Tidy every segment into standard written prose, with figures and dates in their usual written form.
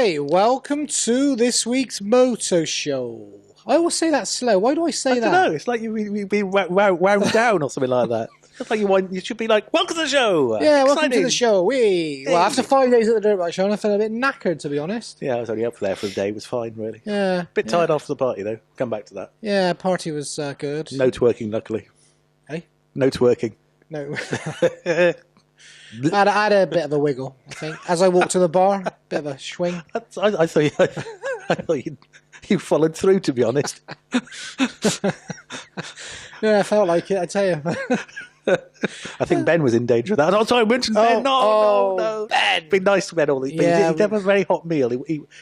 Right, welcome to this week's MOTO Show. I always say that slow. Why do I say that? I don't know. It's like you've been wound down or something like that. It's like you should be like, welcome to the show. Yeah, Exciting. welcome to the show. Well, after 5 days at the dirt bike show, I felt a bit knackered, to be honest. Yeah, I was only up there for the day. It was fine, really. Yeah. Bit tired after the party, though. Come back to that. Yeah, party was good. No twerking, luckily. Hey? No twerking. No. I had a bit of a wiggle, I think. As I walked to the bar, a bit of a swing. I thought you followed through, to be honest. Yeah, I felt like it, I tell you. I think Ben was in danger of that. Oh, sorry, I mentioned Ben. No. Ben. Be nice to Ben all these. Yeah. He had a very hot meal.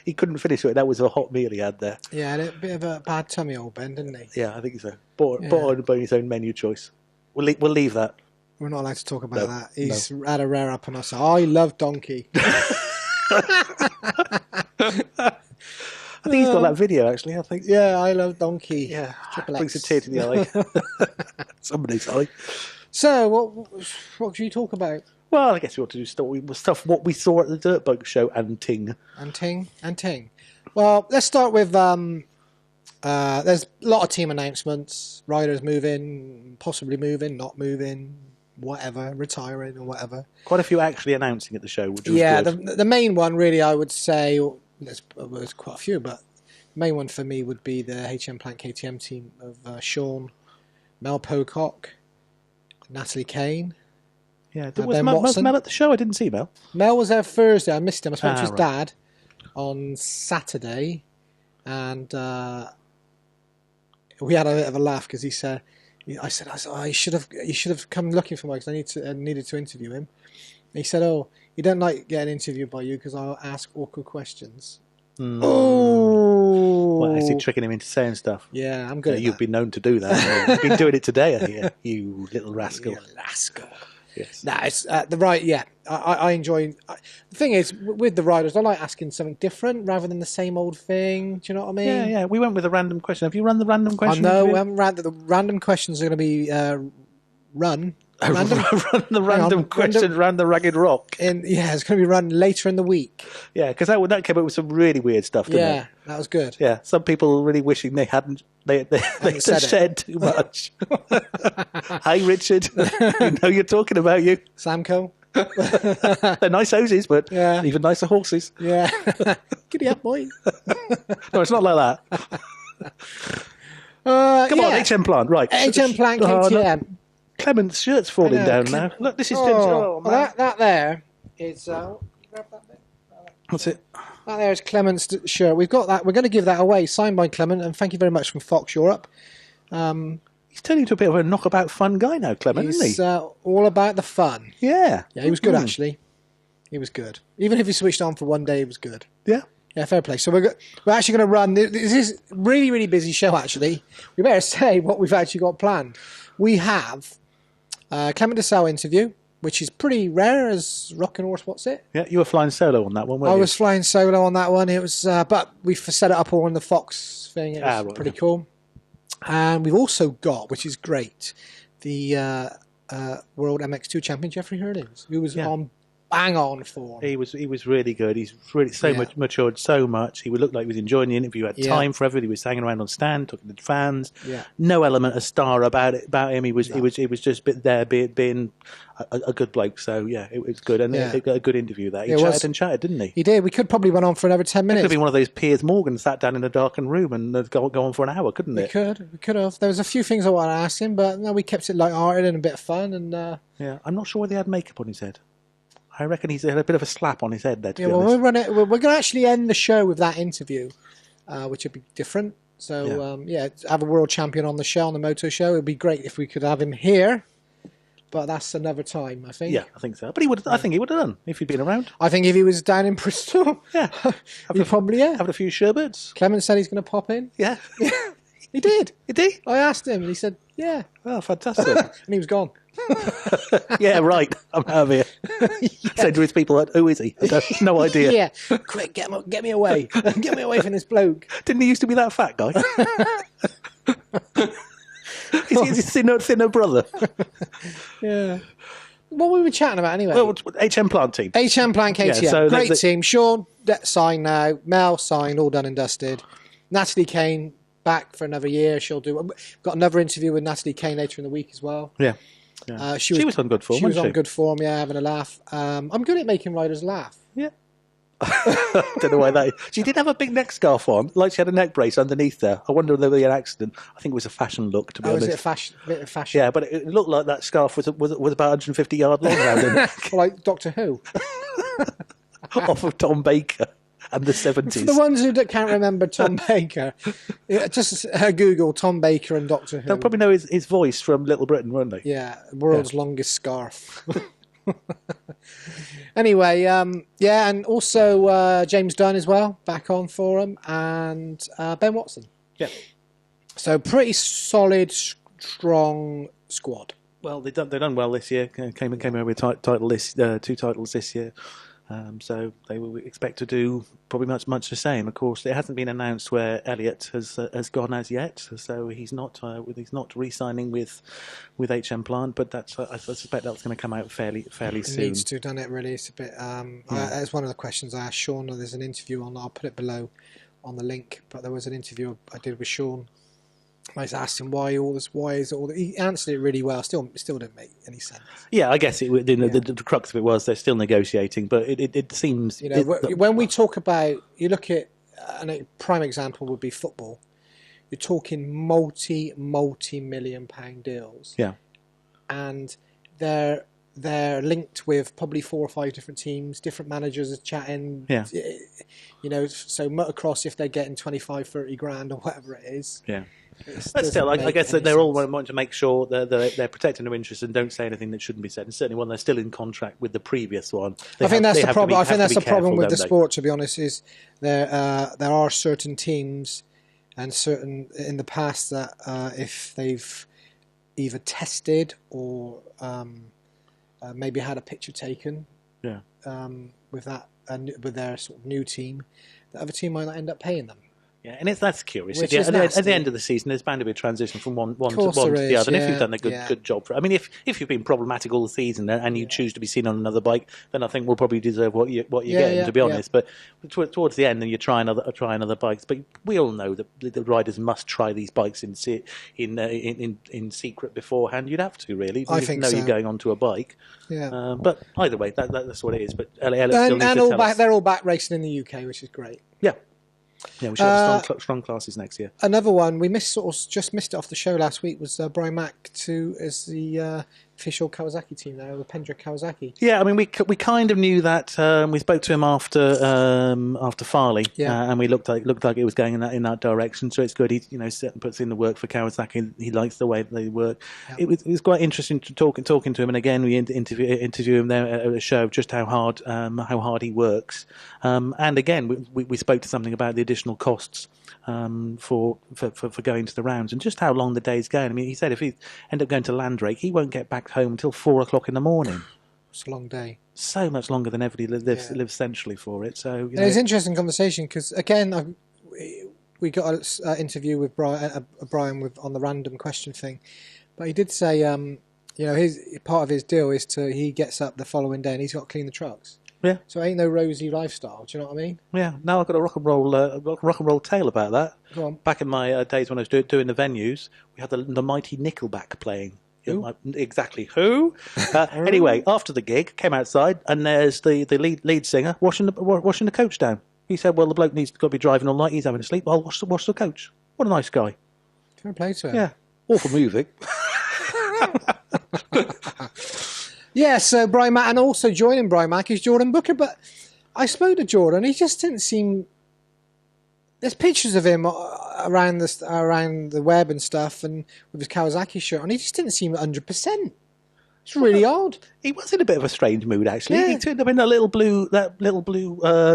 He couldn't finish it. That was a hot meal he had there. Yeah, had a bit of a bad tummy, old Ben, didn't he? Yeah, I think so. Bought on his own menu choice. We'll leave that. We're not allowed to talk about that. He's had a rare up on us. I love Donkey. I think he's got that video, actually. I think. Yeah, I love Donkey. Yeah, Triple brings a X. tear to the eye. Somebody's eye. So, what should you talk about? Well, I guess we ought to do stuff what we saw at the Dirt Bike Show and Ting. And Ting. Well, let's start with there's a lot of team announcements. Riders moving, possibly moving, not moving, whatever, retiring or whatever. Quite a few actually announcing at the show, which was good. the main one really, I would say, there's quite a few, but the main one for me would be the HM Plant KTM team of Sean, Mel Pocock, Natalie Kane. Yeah, was Mel at the show? I didn't see Mel. Mel was there Thursday. I missed him. I spoke to his dad on Saturday, and we had a bit of a laugh because he said, "I said, you should have come looking for me because I needed to interview him." And he said, "Oh, you don't like getting interviewed by you because I'll ask awkward questions." Oh, well, is he tricking him into saying stuff? Yeah, I'm good. You've been known to do that. You've been doing it today, I hear. You little rascal. You rascal. Yes. No, it's I enjoy. The thing is, with the riders, I like asking something different rather than the same old thing. Do you know what I mean? Yeah. We went with a random question. Have you run the random question? No, we haven't ran. The random questions are going to be run. Run the random question around the Ragged Rock. It's going to be run later in the week. Yeah, because that came up with some really weird stuff, didn't it? Yeah, that was good. Yeah, some people really wishing they hadn't. They said too much. Hi, Richard. You know you're talking about you. Samco. They're nice hoses, but even nicer horses. Yeah. Giddy up, boy. No, it's not like that. Come on, HM Plant, right. HM Plant KTM. Clement's shirt's falling down now. Look, this is... that there is... grab that bit. What's it? That there is Clement's shirt. We've got that. We're going to give that away, signed by Clement, and thank you very much from Fox Europe. He's turning into a bit of a knockabout fun guy now, Clement, isn't he? He's all about the fun. Yeah. Yeah, he was good, actually. He was good. Even if he switched on for one day, he was good. Yeah. Yeah, fair play. So we're actually going to run... This is a really, really busy show, actually. We better say what we've actually got planned. We have Clement Desalle interview, which is pretty rare as Rock and Horse What's It. Yeah, you were flying solo on that one, weren't you? I was flying solo on that one. It was, but we've set it up all on the Fox thing. It was pretty cool. And we've also got, which is great, the World MX2 champion Jeffrey Herlings, who was on bang on form. He was really good. He's really matured so much. He would look like he was enjoying the interview. He had time for everything. He was hanging around on stand, talking to fans. Yeah. No element of star about him. He was just there being a good bloke. So yeah, it was good, and it got a good interview there. He chatted, didn't he? He did. We could probably run on for another 10 minutes. It could have been one of those Piers Morgan sat down in a darkened room and go on for an hour, couldn't it? We could have. There was a few things I wanted to ask him, but no, we kept it light-hearted and a bit of fun. And yeah, I'm not sure whether he had makeup on his head. I reckon he's had a bit of a slap on his head there, to be honest. We're going to actually end the show with that interview, which would be different. So, have a world champion on the show, on the MOTO Show. It would be great if we could have him here, but that's another time, I think. Yeah, I think so. But I think he would have done if he'd been around. I think if he was down in Bristol, he'd probably, Having a few sherbets. Clement said he's going to pop in. Yeah. He did. Did he? I asked him, and he said, yeah. Oh, fantastic. And he was gone. Yeah, right. I'm out of here. Said to his people, who is he? I have no idea. Yeah. Quick, get me away. Get me away from this bloke. Didn't he used to be that fat guy? Is he his thinner brother? Yeah. What were we chatting about anyway? Well, HM Plant team. HM Plant KTM. Yeah, so great team. Sean signed now. Mel signed, all done and dusted. Natalie Kane back for another year. She'll do. Got another interview with Natalie Kane later in the week as well. Yeah. She was on good form. She was on good form. Yeah, having a laugh. I'm good at making riders laugh. Yeah. Don't know why that is. She did have a big neck scarf on, like she had a neck brace underneath there. I wonder if there was an accident. I think it was a fashion look, to be honest. Was it a bit of fashion? Yeah, but it looked like that scarf was about 150 yards long around her neck. Like Doctor Who. Off of Tom Baker and the 70s. For the ones who can't remember Tom Baker, just Google Tom Baker and Doctor Who. They'll probably know his voice from Little Britain, won't they? Yeah, world's longest scarf. Anyway, and also James Dunn as well, back on for him, and Ben Watson. Yeah. So pretty solid, strong squad. Well, they've done well this year. Came over with two titles this year. So they will expect to do probably much the same. Of course, it hasn't been announced where Elliott has gone as yet, so he's not re-signing with HM Plant. But I suspect that's going to come out fairly soon. It needs to, done it really. It's a bit. It's one of the questions I asked Sean. There's an interview on. I'll put it below on the link. But there was an interview I did with Sean. I just asked him why all this. Why is all? He answered it really well. Still didn't make any sense. Yeah, I guess the crux of it was they're still negotiating, but it seems when we talk about, you look at, and a prime example would be football. You're talking multi-million-pound deals. Yeah, and they're linked with probably 4 or 5 different teams. Different managers are chatting. Yeah, so motocross, if they're getting 25, 30 grand or whatever it is. Yeah. But still, I guess that they're all wanting to make sure that they're protecting their interests and don't say anything that shouldn't be said. And certainly when they're still in contract with the previous one, I think that's the problem. I think that's the problem with the sport, to be honest, is there are certain teams and certain in the past that if they've either tested or maybe had a picture taken with their sort of new team, the other team might not end up paying them. Yeah, and that's curious. At the end of the season, there's bound to be a transition from one to the other. And if you've done a good job for it, I mean, if you've been problematic all the season and you choose to be seen on another bike, then I think we'll probably deserve what you're getting, to be honest. But towards the end, then you try another bikes. But we all know that the riders must try these bikes in secret beforehand. You'd have to, really. I think so. You're going onto a bike. Yeah. But either way, that's what it is. But they're all back racing in the UK, which is great. Yeah. Yeah, we should have strong classes next year. Another one we just missed it off the show last week was Brian Mack as the official Kawasaki team now, the Pendra Kawasaki. Yeah, I mean we kind of knew that. We spoke to him after Farley, and we looked like it was going in that direction. So it's good. He puts in the work for Kawasaki. He likes the way that they work. Yeah. It was quite interesting to talking to him. And again, we interview him there at a show of just how hard he works. And again, we spoke to something about the additional costs for going to the rounds and just how long the day's going. I mean, he said if he end up going to Landrake, he won't get back home until 4 o'clock in the morning. It's a long day. So much longer than everybody lives centrally for it. So it was an interesting conversation because again, we got an interview with Brian on the random question thing, but he did say his part of his deal is he gets up the following day and he's got to clean the trucks. Yeah. So it ain't no rosy lifestyle. Do you know what I mean? Yeah. Now I've got a rock and roll tale about that. Go on. Back in my days when I was doing the venues, we had the mighty Nickelback playing. Who? Exactly. Who? Anyway, after the gig, came outside and there's the lead singer washing the coach down. He said, "Well, the bloke needs to be driving all night. He's having a sleep. I'll wash the coach." What a nice guy. Fair play to him. Yeah. Awful music. Yeah, so Brian Mack, and also joining Brian Mack is Jordan Booker, but I spoke to Jordan, he just didn't seem... There's pictures of him around the web and stuff, and with his Kawasaki shirt on, he just didn't seem 100%. It's really odd. He was in a bit of a strange mood, actually. Yeah. He turned up in that little blue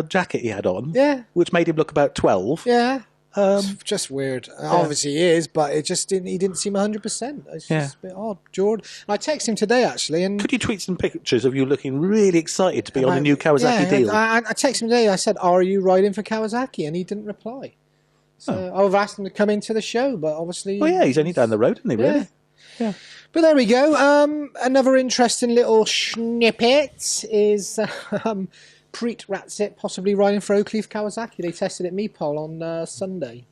jacket he had on, which made him look about 12. Yeah. It's just weird. Obviously he is, but he didn't seem 100%. It's just a bit odd. Jordan. And I texted him today actually, and could you tweet some pictures of you looking really excited to be on the new Kawasaki deal? I texted him today. I said, "Are you riding for Kawasaki?" And he didn't reply. So I've asked him to come into the show, but obviously, he's only down the road, isn't he? Really? Yeah. But there we go. Another interesting little snippet is Preet Ratsit possibly riding for Oakleaf Kawasaki. They tested at Meepole on Sunday.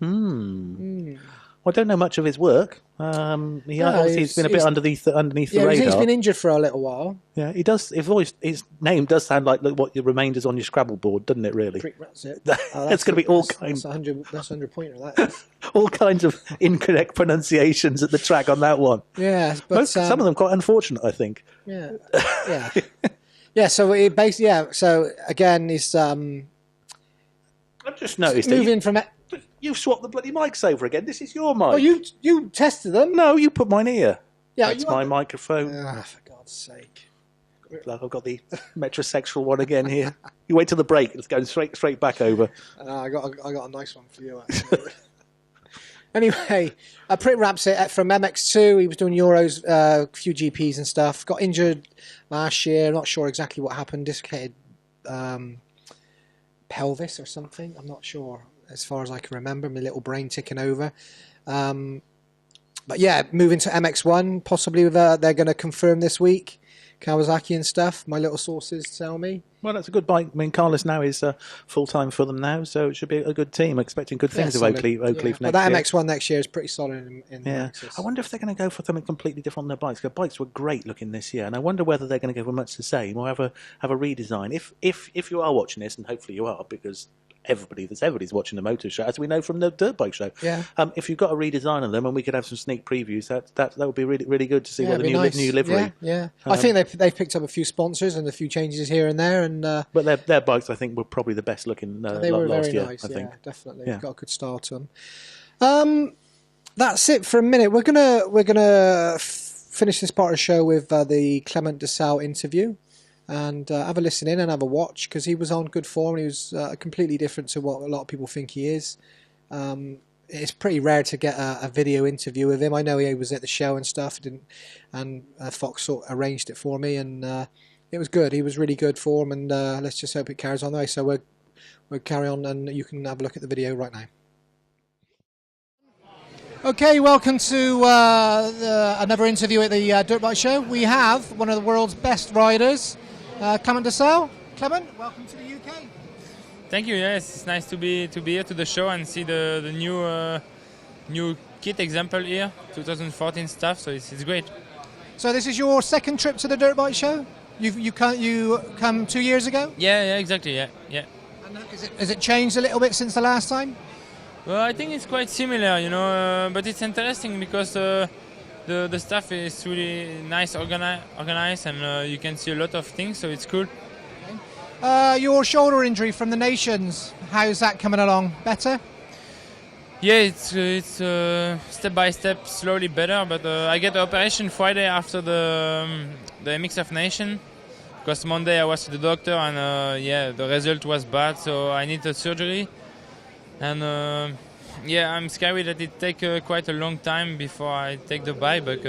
I don't know much of his work. He's been a bit underneath the radar. He's been injured for a little while. Yeah, he does. His name does sound like what your remainders on your Scrabble board, doesn't it? Really, that's it. That's going to be all kinds. That's 100 pointer. That is. All kinds of incorrect pronunciations at the track on that one. Yeah, but some of them quite unfortunate, I think. Yeah, yeah, yeah. So it basically, So again, he's. I've just noticed moving from. You've swapped the bloody mics over again. This is your mic. Oh, you tested them? No, you put mine here. Yeah, that's my microphone. For God's sake! Like I've got the metrosexual one again here. You wait till the break. It's going straight back over. I got a nice one for you. Actually. Anyway, Preet Ratsit from MX2. He was doing Euros, a few GPs and stuff. Got injured last year. Not sure exactly what happened. Dislocated pelvis or something. I'm not sure. As far as I can remember, my little brain ticking over. But yeah, moving to MX1, possibly they're going to confirm this week. Kawasaki and stuff, my little sources tell me. Well, that's a good bike. I mean, Carlos now is full-time for them now, so it should be a good team. Expecting good things of Oakleaf next year. But that MX1 next year is pretty solid in I wonder if they're going to go for something completely different on their bikes. Their bikes were great looking this year, and I wonder whether they're going to go for much the same or have a redesign. If you are watching this, and hopefully you are, because everybody's watching the Moto Show, as we know from the Dirt Bike Show. Yeah. If you've got a redesign of them, and we could have some sneak previews, that would be really really good to see what the new livery. Yeah. I think they've picked up a few sponsors and a few changes here and there, and but their bikes I think were probably the best looking. They were last very year, nice. I think. Definitely. Yeah. Got a good start to them. That's it for a minute. We're gonna finish this part of the show with the Clement Desalle interview. And have a listen in and have a watch, because he was on good form. He was completely different to what a lot of people think he is. It's pretty rare to get a video interview with him. I know he was at the show and stuff, and Fox sort of arranged it for me, and it was good. He was really good form, and let's just hope it carries on the way. So we'll carry on, and you can have a look at the video right now. Okay, welcome to another interview at the Dirt Bike Show. We have one of the world's best riders, Clement Desalle. Clement, welcome to the UK. Thank you. Yes, it's nice to be here to the show and see the new kit example here, 2014 stuff. So it's great. So this is your second trip to the Dirt Bike Show. You come 2 years ago. Yeah, exactly. Yeah. And has it changed a little bit since the last time? Well, I think it's quite similar, but it's interesting because the stuff is really nice, organized, and you can see a lot of things, so it's cool. Okay. Your shoulder injury from the Nations, how's that coming along? Better? Yeah, it's step by step, slowly better, but I get the operation Friday after the MXF Nation, because Monday I was to the doctor, and the result was bad, so I need the surgery. And I'm scared that it take quite a long time before I take the bike, but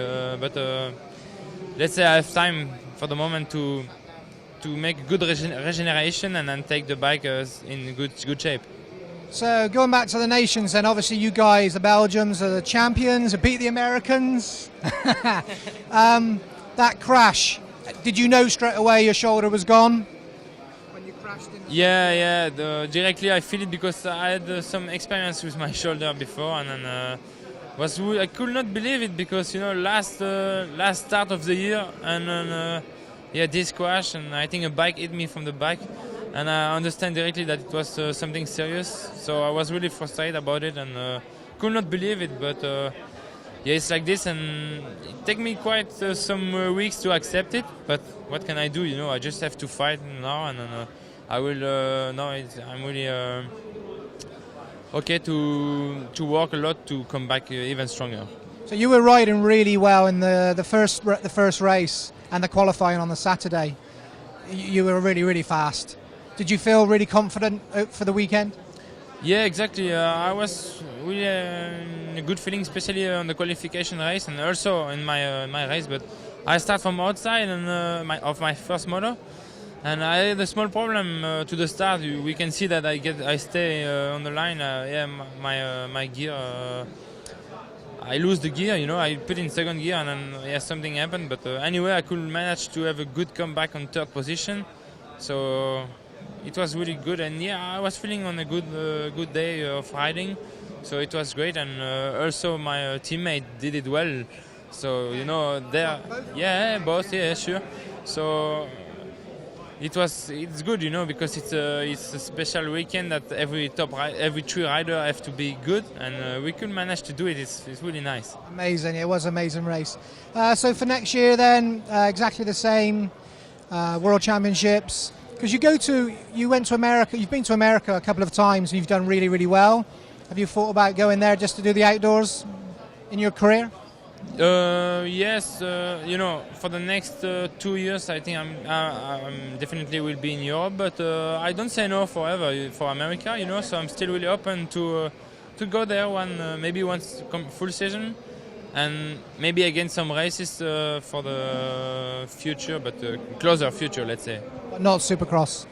let's say I have time for the moment to make good regeneration and then take the bike in good shape. So going back to the Nations, then obviously you guys, the Belgians, are the champions, beat the Americans. That crash, did you know straight away your shoulder was gone? Yeah. Directly I feel it because I had some experience with my shoulder before, and then I could not believe it because last start of the year, and then this crash, and I think a bike hit me from the back, and I understand directly that it was something serious. So I was really frustrated about it and could not believe it. But it's like this, and it took me quite some weeks to accept it. But what can I do? I just have to fight now, and I will. I'm really okay to work a lot to come back even stronger. So you were riding really well in the first race and the qualifying on the Saturday. You were really, really fast. Did you feel really confident for the weekend? Yeah, exactly. I was really in a good feeling, especially on the qualification race and also in my race. But I start from outside and my first moto. And I had a small problem to the start. We can see that I stay on the line. My gear. I lose the gear, I put in second gear and then something happened. But anyway, I could manage to have a good comeback on third position. So it was really good, and I was feeling on a good day of riding. So it was great, and also my teammate did it well. So both, sure. So it's good, because it's a special weekend that every three rider have to be good, and we could manage to do it. It's really nice. Amazing, it was an amazing race. So for next year, then exactly the same World Championships. Because you went to America. You've been to America a couple of times, and you've done really, really well. Have you thought about going there just to do the outdoors in your career? Yes, for the next 2 years, I think I'm definitely will be in Europe, but I don't say no forever for America, so I'm still really open to go there maybe once full season, and maybe again some races for the future, but closer future, let's say. But not Supercross?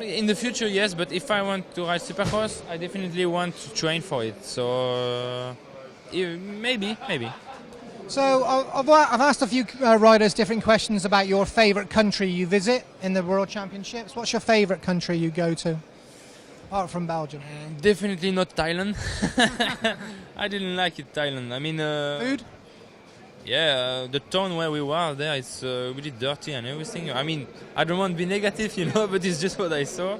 In the future, yes, but if I want to ride Supercross, I definitely want to train for it, so... Maybe. So I've asked a few riders different questions about your favourite country you visit in the World Championships. What's your favourite country you go to, apart from Belgium? Definitely not Thailand. I didn't like it, Thailand. I mean... Food? Yeah, the town where we were there, it's really dirty and everything. I mean, I don't want to be negative, but it's just what I saw.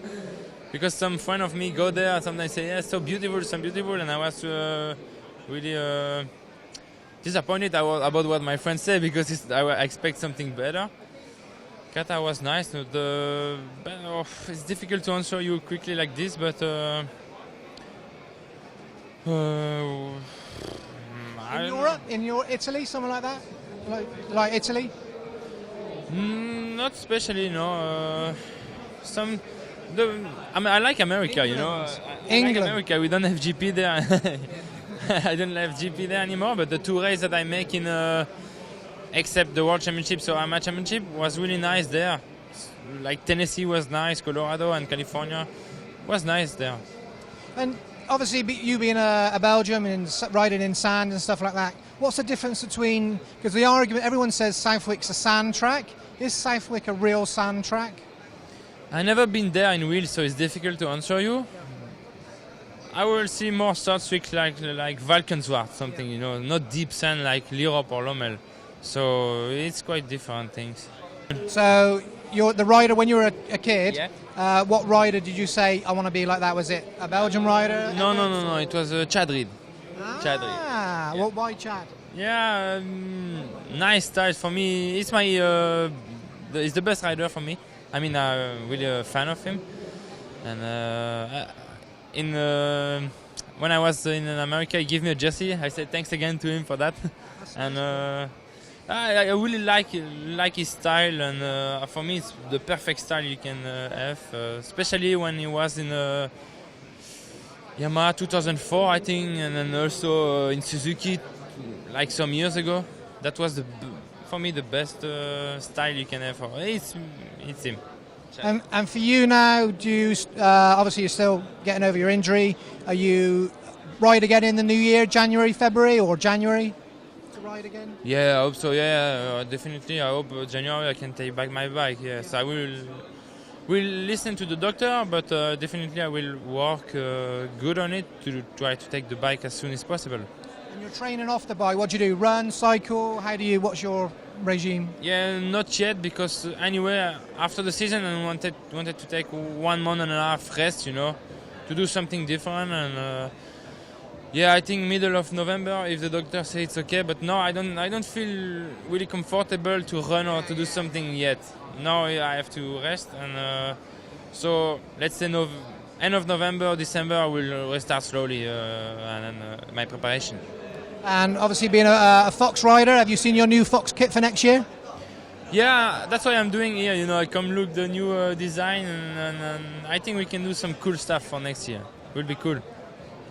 Because some friend of me go there and sometimes say, yeah, so beautiful, and I was... really disappointed about what my friends say, because I expect something better. Qatar was nice. It's difficult to answer you quickly like this, but in Europe, in your Italy, something like that, like Italy. Not especially, no. I like America, England. I like America. We don't have GP there. I don't have GP there anymore, but the two races that I make in, except the World Championship, so Amateur Championship, was really nice there. Like Tennessee was nice, Colorado and California was nice there. And obviously, you being a Belgian and riding in sand and stuff like that, what's the difference between? Because the argument, everyone says Southwick's a sand track. Is Southwick a real sand track? I've never been there in real, so it's difficult to answer you. I will see more Southwick like Valkenswaard, something, not deep sand like Lirop or Lommel. So it's quite different things. So you're the rider when you were a kid. Yeah. What rider did you say I want to be like that? Was it a Belgian rider? No. It was Chad Reed. Chad Reed. Yeah. Well, why Chad? Yeah, nice style for me. It's it's the best rider for me. I mean, I'm really a fan of him. And when I was in America, he gave me a jersey. I said thanks again to him for that. And I really like his style, and for me it's the perfect style you can have, especially when he was in Yamaha 2004, I think, and then also in Suzuki like some years ago. That was for me the best style you can have. It's him. And for you now, do you obviously you're still getting over your injury? Are you ride again in the new year, January, February, or January to ride again? Yeah, I hope so. Yeah, definitely. I hope January I can take back my bike. Yes, I will listen to the doctor, but definitely I will work good on it to try to take the bike as soon as possible. And you're training off the bike. What do you do? Run, cycle? What's your regime? Yeah, not yet, because anyway, after the season I wanted to take 1 month and a half rest, to do something different, and I think middle of November, if the doctor says it's okay. But no, I don't feel really comfortable to run or to do something yet. Now I have to rest, and so let's say end of November or December I will restart slowly and my preparation. And obviously being a Fox rider, have you seen your new Fox kit for next year? Yeah, that's what I'm doing here. I come look the new design, and I think we can do some cool stuff for next year. It will be cool.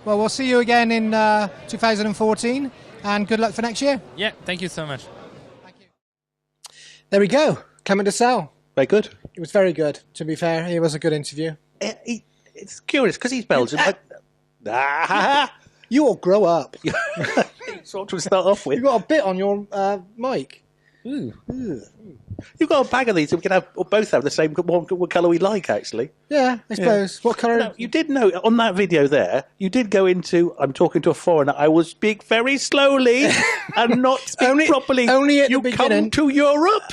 Well, we'll see you again in 2014, and good luck for next year. Yeah, thank you so much. Thank you. There we go, Clement Desalle. Very good. It was very good, to be fair. It was a good interview. It's curious, because he's Belgian. You all grow up. That's what I'm trying to start off with. You've got a bit on your mic. Ooh. You've got a bag of these, so we can both have the same what colour we like, actually. Yeah, I suppose. Yeah. What colour? No, you did know, on that video there, you did go into, I'm talking to a foreigner, I will speak very slowly and not speak properly. Only at you the beginning. come to Europe.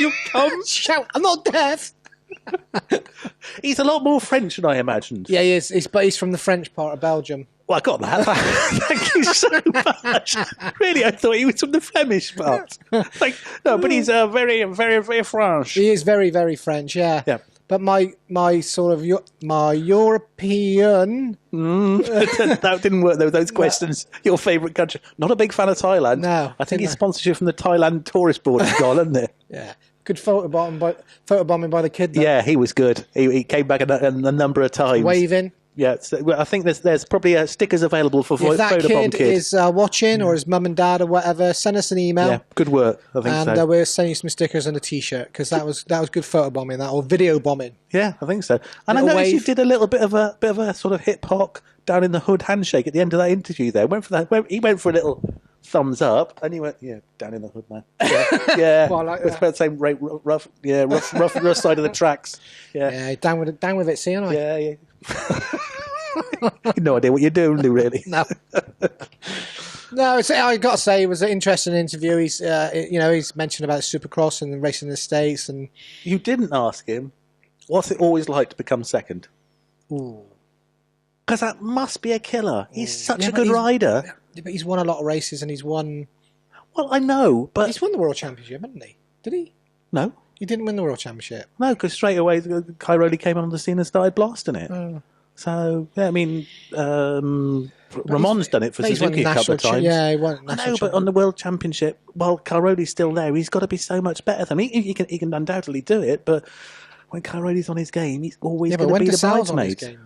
You come. Shout, I'm not deaf. He's a lot more French than I imagined. Yeah, he is. But he's from the French part of Belgium. Well, I got that. Thank you so much. Really, I thought he was from the Flemish part. But he's very, very, very French. He is very, very French, yeah. Yeah. But my sort of my European. That didn't work. Those questions. Your favourite country? Not a big fan of Thailand. No, I think his sponsorship from the Thailand tourist board is gone, isn't it? Yeah. Good photobombing by the kid. Though. Yeah, he was good. He came back a number of times. Waving. Yeah, so I think there's probably stickers available for if that photobomb kid is watching, or his mum and dad or whatever, send us an email. Yeah, good work. I think so. And we'll send you some stickers and a T-shirt because that was good photobombing, or video bombing. Yeah, I think so. And I noticed you did a little bit of a sort of hip hop down in the hood handshake at the end of that interview. There he went for a little thumbs up, and he went, yeah, down in the hood, man. Yeah. Well, I like it's about the same rough side of the tracks. Yeah, down with it, see, aren't I? Yeah. You no idea what you're doing, really. No. No, I got to say, it was an interesting interview. He's mentioned about Supercross and racing in the States, and you didn't ask him what's it always like to become second. Ooh, because that must be a killer. He's such a good rider. Yeah, but he's won a lot of races, and he's won. Well, I know, but he's won the World Championship, hasn't he? Did he? No, he didn't win the World Championship. No, because straight away Cairoli came on the scene and started blasting it. Oh. So, yeah, I mean, Ramon's done it for Suzuki a couple of times. Yeah, he won I know, but on the World Championship, while Cairoli's still there, he's got to be so much better than him. He can undoubtedly do it, but when Cairoli's on his game, he's always going to be the bridesmaid.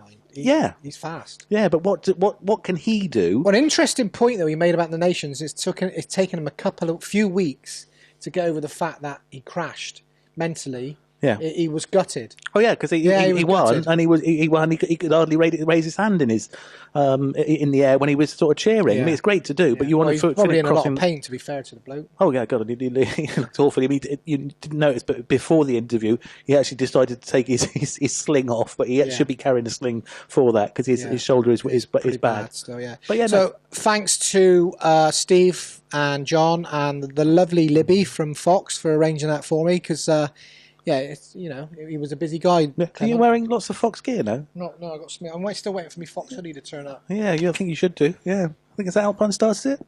He's fast. Yeah, but what can he do? Well, an interesting point, though, he made about the Nations, it's taken him a few weeks to get over the fact that he crashed mentally. Yeah, he was gutted. Oh yeah, because he won, and he won. He could hardly raise his hand in the air when he was sort of cheering. Yeah. I mean, it's great to do, but you want to probably in a lot of pain. To be fair to the bloke. Oh yeah, God, he looked awful. I mean, you didn't notice, but before the interview, he actually decided to take his sling off. But he should be carrying a sling for that because his shoulder is bad. Still, yeah. But yeah. So thanks to Steve and John and the lovely Libby from Fox for arranging that for me because. Yeah, he was a busy guy. Are you wearing lots of Fox gear now? No, I got some. I'm still waiting for my Fox hoodie to turn up. Yeah, I think you should do. Yeah, I think it's Alpine Stars, is it?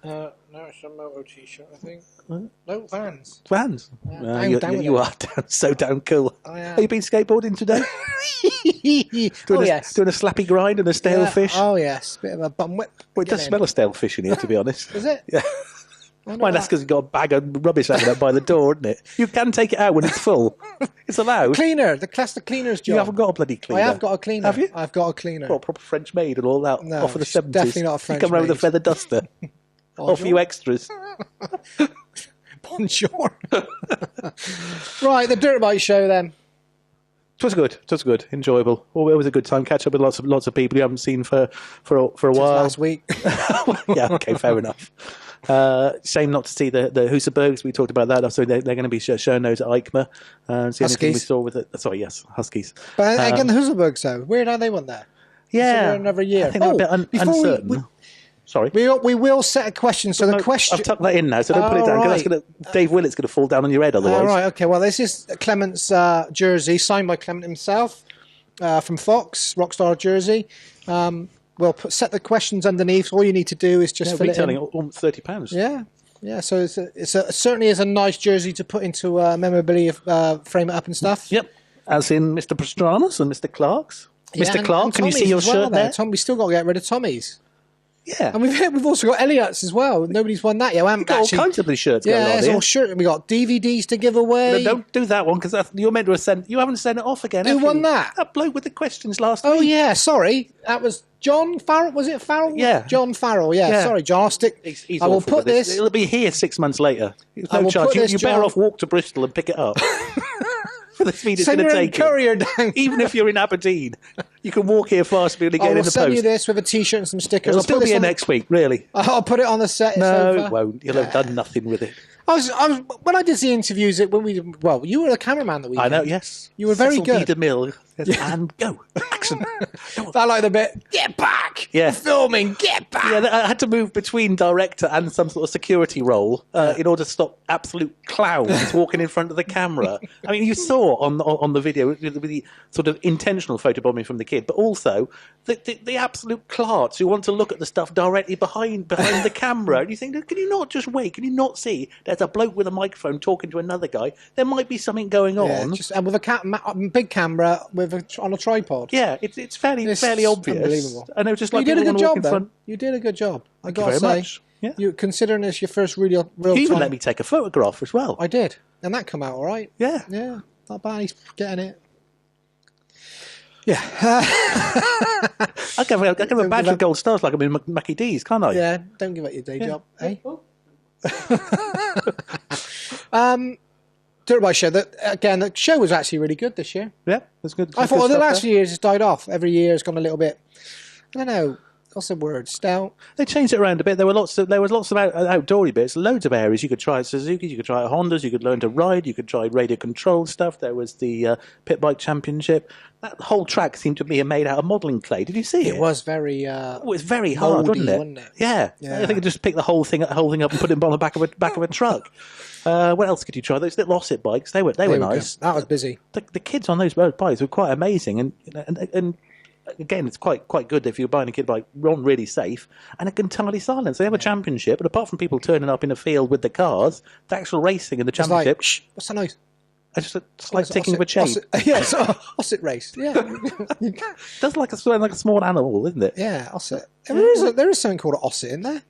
No, it's a Moto T-shirt, I think. No, Vans. Vans? You are so damn cool. I am. Have you been skateboarding today? Yes. Doing a slappy grind and a stale fish? Oh, yes. Bit of a bum whip. Well, it does smell of stale fish in here, to be honest. Is it? Yeah. Well, that's because you've got a bag of rubbish hanging up by the door, isn't it? You can take it out when it's full. It's allowed. Cleaner. That's the cleaner's job. You haven't got a bloody cleaner. I have got a cleaner. Have you? I've got a cleaner. Well, proper French maid and all that. No, off of the 70s. Definitely not a French maid. You come around with a feather duster. Off you extras. Bonjour. Right, the Dirt Bike Show then. It was good. Enjoyable. Well, it was a good time. Catch up with lots of people you haven't seen for a while. Last week. Yeah, okay, fair enough. Shame not to see the Husabergs. We talked about that. So they're going to be showing those at EICMA. It's the only thing we saw with it. Sorry, yes, Huskies. But again, the Husabergs, though, weird how they went there. Yeah, another year. I think they're a bit uncertain. Sorry. We will set a question. So the question... I've tucked that in now, so don't put it down. Right. Dave Willett's going to fall down on your head otherwise. All right, okay. Well, this is Clement's jersey, signed by Clement himself, from Fox, Rockstar jersey. We'll set the questions underneath. All you need to do is just fill it in. Almost £30. Yeah. So it's certainly is a nice jersey to put into memorabilia, frame it up and stuff. Yep. As in Mr. Pastrana's and Mr. Clark's. Mr. Clark, can you see your shirt there? Tom, we still got to get rid of Tommy's. Yeah, and we've also got Elliot's as well. Nobody's won that yet. We've got all kinds of these shirts going on here. All shirt. We got DVDs to give away. No, don't do that one because you're meant to have sent. You haven't sent it off again. Who won that? That bloke with the questions last week. Oh yeah, sorry, that was John Farrell. Was it Farrell? Yeah, John Farrell. Yeah. Sorry, John. I'll stick. I will put this. It'll be here 6 months later. No charge. You better off walk to Bristol and pick it up. For the speed it's going to take. Courier down. Even if you're in Aberdeen. You can walk here fast and get in the post. I'll send you this with a T-shirt and some stickers. It'll still be here next week, really. I'll put it on the set. No, it won't. You'll have done nothing with it. When I did the interviews, you were the cameraman that we. I know, yes. You were very good. DeMille, and go. Action. I like the bit, get back. Yeah. We're filming, get back. Yeah, I had to move between director and some sort of security role in order to stop absolute clowns walking in front of the camera. I mean, you saw on the video the sort of intentional photobombing from the kid, but also the absolute clarts who want to look at the stuff directly behind the camera. And you think, can you not just wait? Can you not see there's a bloke with a microphone talking to another guy? There might be something going on. And with a big camera on a tripod. Yeah, it's fairly obvious. Unbelievable. And it was just you like did a good job, though. front. You did a good job. I got to Very say, much. Yeah. you considering this your first real You even time. let me take a photograph as well. I did, and that come out all right. Yeah. Yeah, not bad. He's getting it. Yeah. I give a badge of gold stars like I'm in Mackie D's, can't I? Yeah, don't give up your day job, eh? Dirt Bike Show. The show was actually really good this year. Yeah, that's good. I thought the last few years it's died off. Every year it's gone a little bit. I don't know. What's the word? Stout. They changed it around a bit. There was lots of outdoory bits, loads of areas. You could try at Suzuki's, you could try at Hondas, you could learn to ride, you could try radio control stuff. There was the Pit Bike Championship. That whole track seemed to be made out of modelling clay. Did you see it? It was very. It was very hard, wasn't it? Yeah. I think you just pick the whole thing up and put it on the back of a truck. What else could you try? Those little Ossett bikes. They were nice. Good. That was busy. The kids on those bikes were quite amazing, and again, it's quite good if you're buying a kid bike, run really safe and entirely silent. So they have a championship, but apart from people turning up in a field with the cars, the actual racing in the championship. What's that noise? It's just like ticking of a chain. Yes, Ossett race. Yeah, does like a small animal, isn't it? Yeah, Ossett. There is something called an Ossett in there.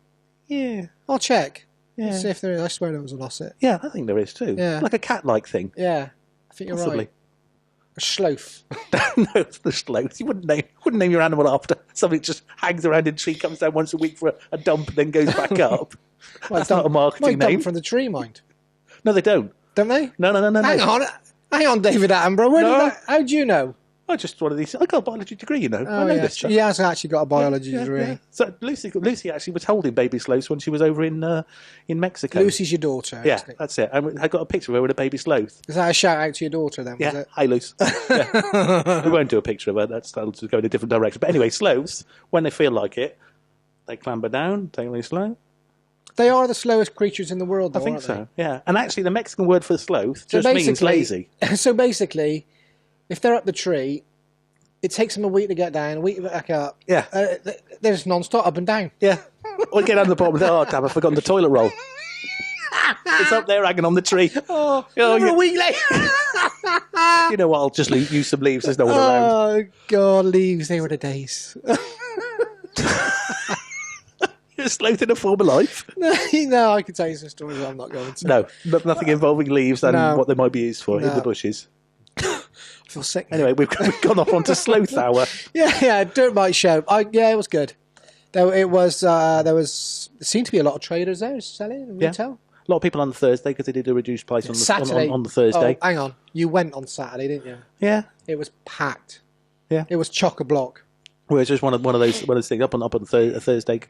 Yeah, I'll check. Yeah. See if there is. I swear there was an Ossett. Yeah, I think there is too. Yeah, like a cat-like thing. Yeah, I think you're Possibly. right. A sloth. No, it's the sloth. You wouldn't name your animal after something that just hangs around in a tree, comes down once a week for a dump, and then goes back up. That's not a marketing name. Dump from the tree, mind. No, they don't. Don't they? No. Hang on, David Attenborough. How do you know? I just one of these. I got a biology degree, you know. I know this stuff. He has actually got a biology degree. Yeah. So Lucy actually was holding baby sloths when she was over in Mexico. Lucy's your daughter. Yeah, that's it. I got a picture of her with a baby sloth. Is that a shout out to your daughter then? Yeah. Was it? Hi, Luce. Yeah. We won't do a picture of her. That'll just go in a different direction. But anyway, sloths, when they feel like it, they clamber down, take it slow. They are the slowest creatures in the world, though, I think aren't so. Yeah, and actually, the Mexican word for sloth just means lazy. So basically, if they're up the tree, it takes them a week to get down, a week to get back up. Yeah. They're just non-stop, up and down. Yeah. Or get down the bottom and say, oh, damn, I've forgotten the toilet roll. It's up there hanging on the tree. A week later. You know what, I'll just use some leaves, there's no one around. Oh, God, leaves, they were the days. You're a sloth in a former life. No, I can tell you some stories I'm not going to. No, nothing involving leaves and what they might be used for in the bushes. I feel sick. Anyway, we've gone off onto Sloth Hour. Yeah, Dirt Bike Show. It was good. There seemed to be a lot of traders there selling retail. A lot of people on the Thursday because they did a reduced price on the Thursday. Oh, hang on. You went on Saturday, didn't you? Yeah. It was packed. Yeah. It was chock-a-block. Well, it's just one of those things up on Thursday.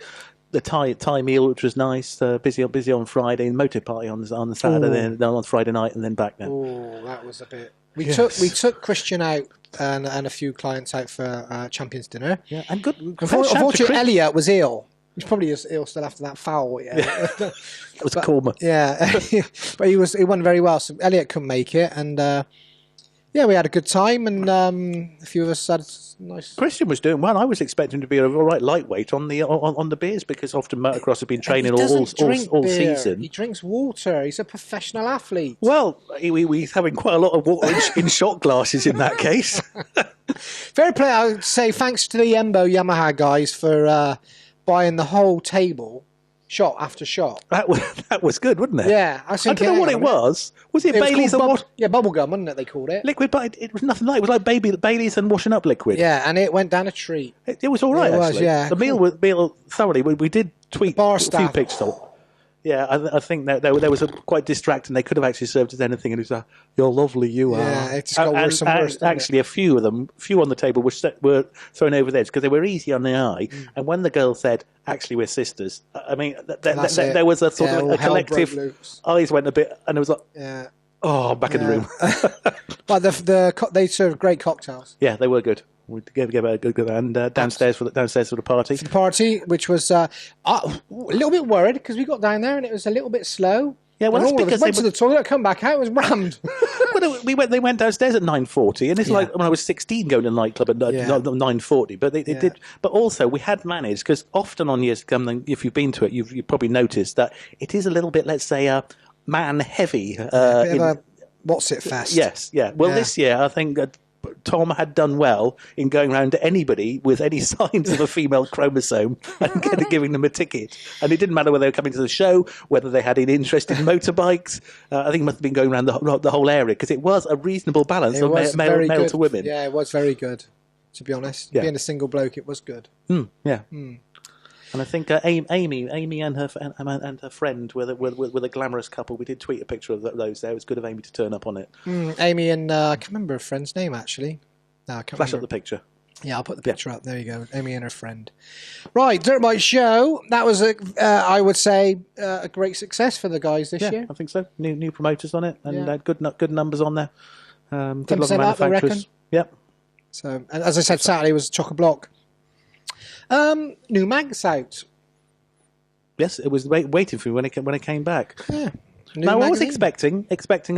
The Thai meal, which was nice. Busy on Friday. And motor party on the Saturday, then on Friday night, and then back then. Oh, that was a bit. We took Christian out and a few clients out for Champions Dinner. Yeah, and good. Unfortunately, Elliot was ill. He's probably ill still after that foul. Yeah. That was coma. Yeah, but he won very well. So Elliot couldn't make it, and we had a good time, and a few of us had nice. Christian was doing well. I was expecting to be a right lightweight on the beers because often motocross have been training all season. He drinks water. He's a professional athlete. Well, he's having quite a lot of water in shot glasses in that case. Fair play. I would say thanks to the Embo Yamaha guys for buying the whole table. Shot after shot. That was good, wasn't it? Yeah. I don't know what it was. Was it Bailey's and what? Yeah, bubblegum, wasn't it, they called it? Liquid, but it was nothing like it. It was like Bailey's and washing up liquid. Yeah, and it went down a treat. It was all right, actually. Yeah. The meal thoroughly. We did tweet bar a staff. few pictures. Yeah, I think that there was a quite distracting. They could have actually served as anything, and it was like, "You're lovely, you are." Yeah, it just got worse and worse. Actually, a few on the table were thrown over the edge because they were easy on the eye. And when the girl said, "Actually, we're sisters," I mean, there was a sort of a collective. Eyes went a bit, and it was like, "Oh, back in the room." But they served great cocktails. Yeah, they were good. We gave a good and downstairs for the party. For the party, which was a little bit worried because we got down there and it was a little bit slow. Yeah, well, that's because they went to the toilet, come back out, it was rammed. Well, they went downstairs at 9:40, and it's like when I was 16 going to the nightclub at 9:40. But they did. But also we had managed, because often on years to come, if you've been to it, you've probably noticed that it is a little bit, let's say, man heavy. What's it fest? Yes, yeah. Well, this year I think Tom had done well in going around to anybody with any signs of a female chromosome and giving them a ticket. And it didn't matter whether they were coming to the show, whether they had an interest in motorbikes. I think he must have been going around the whole area, because it was a reasonable balance of male to women. Yeah, it was very good, to be honest. Being a single bloke, it was good. And I think Amy and her friend were a glamorous couple. We did tweet a picture of those there. It was good of Amy to turn up on it. Amy and I can't remember her friend's name, actually. No, I can't Flash remember. up the picture. Yeah, I'll put the picture up. There you go. Amy and her friend. Right, Dirt Bike Show. That was, I would say, a great success for the guys this year. I think so. New promoters on it, and good numbers on there. Good lot of 10% up, I reckon. manufacturers. Yep. So, and as I said, Saturday was chock-a-block. New mags out. Yes, it was waiting for me when it came back. Yeah. Now, I was expecting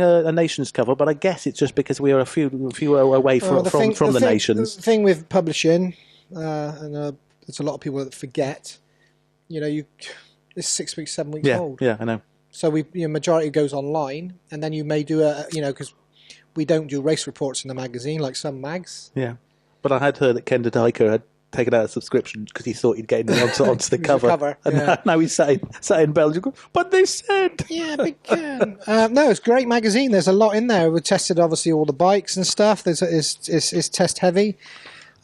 a nations cover, but I guess it's just because we are a few away from the nations. The thing with publishing, and there's a lot of people that forget. It's 6 weeks, 7 weeks old. Yeah, I know. So majority goes online, and then you may do because we don't do race reports in the magazine like some mags. Yeah, but I had heard that Ken Diker had taken out a subscription because he thought he'd get onto the cover. And now he's sat in Belgium. But they said... Yeah, big Ken. No, it's a great magazine. There's a lot in there. We tested, obviously, all the bikes and stuff. It's test heavy.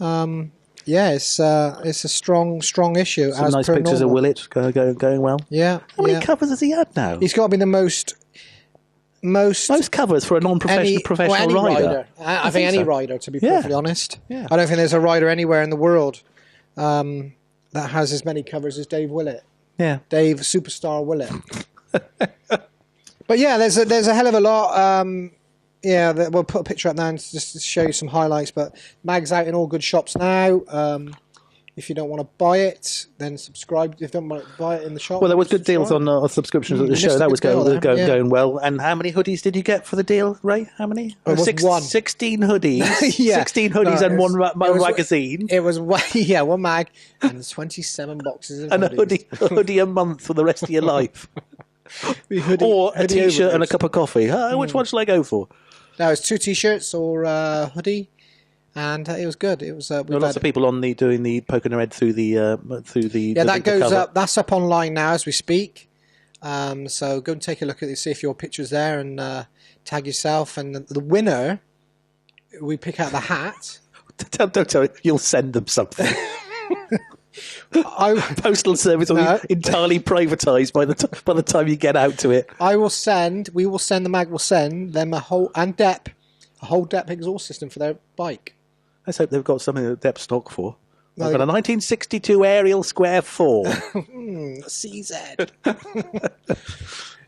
It's a strong issue. Some nice pictures of Willett going well. Yeah. How many covers has he had now? He's got to be the most covers for a professional rider. I think any rider, to be perfectly honest. Yeah. I don't think there's a rider anywhere in the world that has as many covers as Dave Willett. Yeah, Dave Superstar Willett. But yeah, there's a hell of a lot. We'll put a picture up now just to show you some highlights. But mag's out in all good shops now. If you don't want to buy it, then subscribe. If you don't want to buy it in the shop, well, there was good deals on subscriptions at the show. That was going well. And how many hoodies did you get for the deal, Ray? How many? 16 hoodies. 16 hoodies and one magazine. It was one mag and 27 boxes of and a hoodie a month for the rest of your life. Or a t-shirt and a cup of coffee. Which one shall I go for? No, it's 2 t-shirts or a hoodie. And it was good. It was. There were lots of people doing the poking their head through the. That goes up. That's up online now as we speak. So go and take a look at it, see if your picture's there, and tag yourself. And the winner, we pick out the hat. Don't tell me you'll send them something. Postal service will be entirely privatised by the time you get out to it. We will send. The mag will send them a whole DEP exhaust system for their bike. Let's hope they've got something that Depp stock for. I've got a 1962 Ariel Square 4. CZ.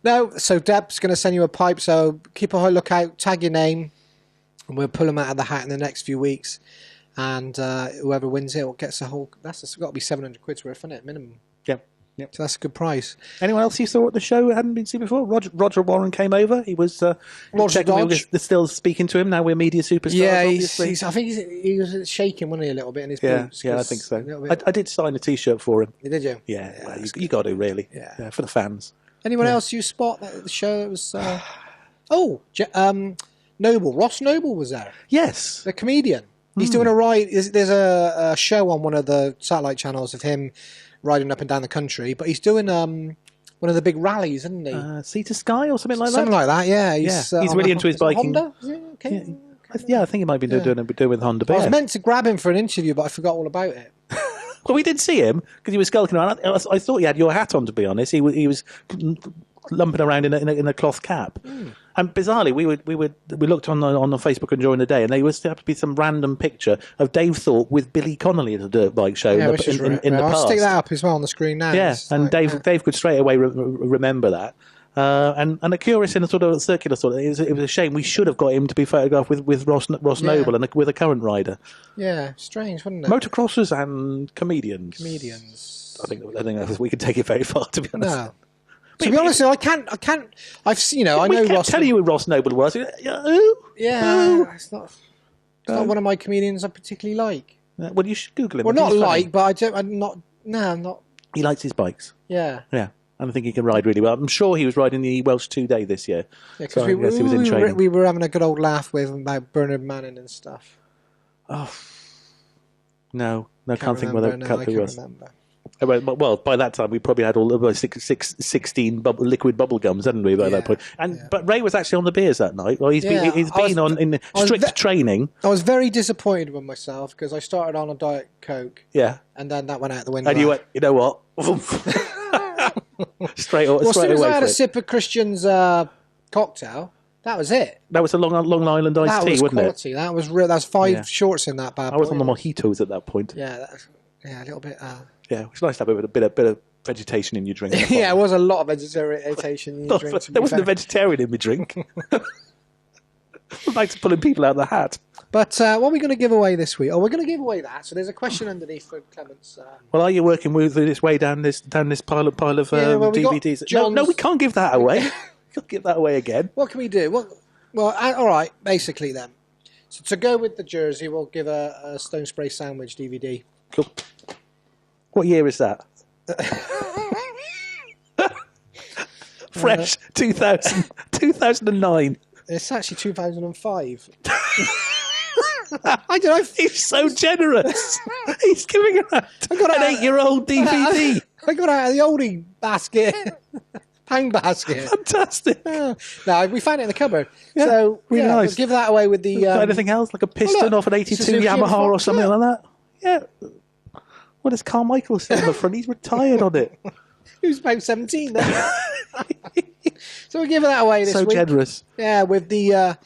No, so Depp's going to send you a pipe, so keep a lookout, tag your name, and we'll pull them out of the hat in the next few weeks. And whoever wins it gets a whole... That's got to be 700 quid's worth, isn't it, minimum? Yeah. Yep. So that's a good price. Anyone else you saw at the show hadn't been seen before? Roger Warren came over. He was Roger Dodge. We're still speaking to him now. We're media superstars. Yeah, I think he was shaking, wasn't he, a little bit in his boots? Yeah, I think so. I did sign a T-shirt for him. Did you? Yeah, you got to really. Yeah, for the fans. Anyone else you spot at the show? It was Noble. Ross Noble was there. Yes, the comedian. He's doing a ride. There's a show on one of the satellite channels of him riding up and down the country, but he's doing one of the big rallies, isn't he? Sea to Sky or something like that? Something like that, yeah. He's really into his biking. Honda? Is it? Okay. Yeah, I think he might be doing with Honda. I was meant to grab him for an interview, but I forgot all about it. Well, we did see him because he was skulking around. I thought he had your hat on, to be honest. He was lumping around in a cloth cap. And bizarrely, we looked on the Facebook and during the day, and there was to be some random picture of Dave Thorpe with Billy Connolly at a dirt bike show in the I'll past. stick that up as well on the screen now. Yeah, and Dave could straight away remember that. And a curious in a sort of circular sort of, it was a shame. We should have got him to be photographed with Ross Noble and with a current rider. Yeah, strange, wasn't it? Motocrossers and comedians. I think we could take it very far, to be honest. No. To be honest, I can't. I've seen. I know Ross. Tell you who Ross Noble was. Who? Yeah, it's not one of my comedians I particularly like. Well, you should Google him. Well, not like, but I don't. I'm not. No, I'm not. He likes his bikes. Yeah. Yeah. And I think he can ride really well. I'm sure he was riding the Welsh 2-day this year. Yeah, because he was in training. We were having a good old laugh with him about Bernard Manning and stuff. Oh. No, can't think whether it was. Remember. Well, by that time we probably had all of 16 liquid bubble gums, hadn't we? By that point, but Ray was actually on the beers that night. Well, he's been in strict training. I was very disappointed with myself because I started on a Diet Coke. Yeah, and then that went out the window. And you went, you know what? straight away. As soon as I had a sip of Christian's cocktail, that was it. That was a Long Island iced tea, wasn't quality. That was real. That's 5 shorts in that bad boy. I was on the mojitos at that point. Yeah, a little bit. Yeah, it's nice to have a bit of vegetation in your drink. Yeah, it was a lot of vegetation in your drink. There wasn't a vegetarian in my drink. I like to pulling people out of the hat. But what are we going to give away this week? Oh, we're going to give away that. So there's a question underneath for Clement's. Well, are you working with this way down this pile of DVDs? No, we can't give that away. We can't give that away again. What can we do? Well, all right. Basically, then. So to go with the jersey, we'll give a Stone Spray Sandwich DVD. Cool. What year is that? Fresh, 2009. It's actually 2005. I don't know. He's so generous. He's giving around an 8-year-old DVD. I got out of the oldie basket. Pound basket. Fantastic. No, we found it in the cupboard. Yeah, so really nice. We'll give that away with the... anything else? Like a piston off an 82 Yamaha or something like that? Yeah. What does Carmichael say on the front? He's retired on it. He was about 17 then. So we'll give that away this week. So generous. Yeah, with the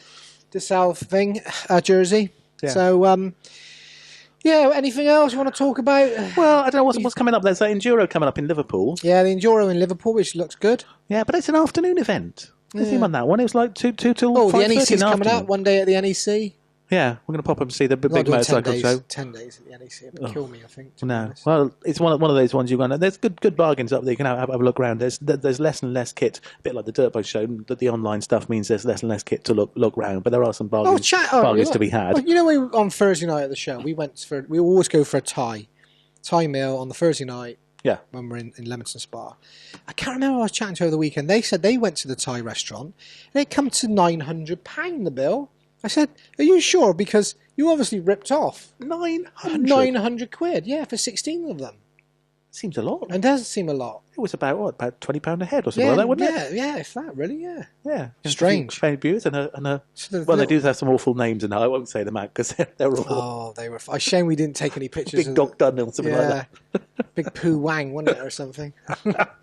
Desalle thing, jersey. Yeah. So, anything else you want to talk about? Well, I don't know what's coming up. There's that Enduro coming up in Liverpool. Yeah, the Enduro in Liverpool, which looks good. Yeah, but it's an afternoon event. There's him on that one. It was like 2 till 5:30 the NEC's coming up one day at the NEC. Yeah, we're going to pop up and see the big motorcycle show. 10 days at the NEC. It would kill me, I think. No. Well, it's one of those ones you're going to... There's good bargains up there. You can have a look around. There's less and less kit. A bit like the dirt bike show. The online stuff means there's less and less kit to look around. But there are some bargains to be had. Well, you know, on Thursday night at the show, we always go for a Thai meal on the Thursday night. Yeah. When we're in Leamington Spa. I can't remember. I was chatting to over the weekend. They said they went to the Thai restaurant and it come to £900 the bill. I said, are you sure? Because you obviously ripped off 900 quid, yeah, for 16 of them. Seems a lot. It does seem a lot. It was about £20 a head or something like that, wasn't it? Yeah, if that, really, yeah. Yeah. Strange. Beers and they do have some awful names, and I won't say them out because they're awful. Oh, they were... A shame we didn't take any pictures. Big Dog Dunn or something like that. Big Pooh Wang, wasn't it, or something?